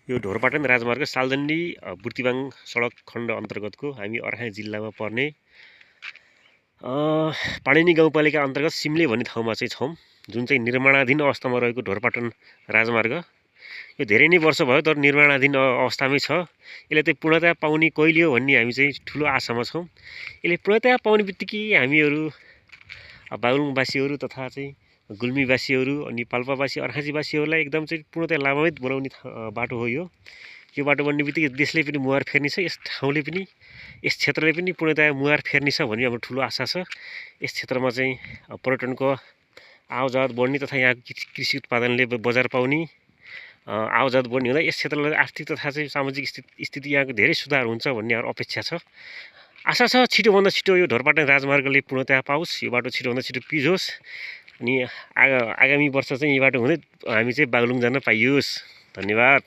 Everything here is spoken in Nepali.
यो ढोरपाटन राजमार्ग सालजण्डी बुर्तिवाङ सडक खण्ड अन्तर्गतको हामी अर्खा जिल्लामा पर्ने पाणिनी गाउँपालिका अन्तर्गत सिम्ले भन्ने ठाउँमा चाहिँ छौँ, जुन चाहिँ निर्माणाधीन अवस्थामा रहेको ढोरपाटन राजमार्ग। यो धेरै नै वर्ष भयो तर निर्माणाधीन अवस्थामै छ। यसले चाहिँ पूर्णतया पाउने कहिले हो भन्ने हामी चाहिँ ठुलो आशामा छौँ। यसले पूर्णतया पाउने बित्तिकै हामीहरू बागलुङवासीहरू तथा चाहिँ गुल्मीवासीहरू अनि पाल्पावासी अर्खाँचीवासीहरूलाई एकदम चाहिँ पूर्णतया लाभान्वित बनाउने बाटो हो यो। यो बाटो बन्ने बित्तिकै देशले पनि मुहार फेर्ने छ, यस ठाउँले पनि यस क्षेत्रले पनि पूर्णतया मुहार फेर्ने छ भन्ने हाम्रो ठुलो आशा छ। यस क्षेत्रमा चाहिँ पर्यटनको आवजावत बढ्ने तथा यहाँ कृषि उत्पादनले बजार पाउने आवजावत बढ्ने हुँदा यस क्षेत्रलाई आर्थिक तथा चाहिँ सामाजिक स्थिति यहाँको धेरै सुधार हुन्छ भन्ने हाम्रो अपेक्षा छ। आशा छ छिटोभन्दा छिटो यो ढोरपाटन राजमार्गले पूर्णतया पाओस्, यो बाटो छिटोभन्दा छिटो पिजोस् अनि आगामी वर्ष चाहिँ यो बाटो हुँदै हामी चाहिँ बागलुङ जान पाइयोस्। धन्यवाद।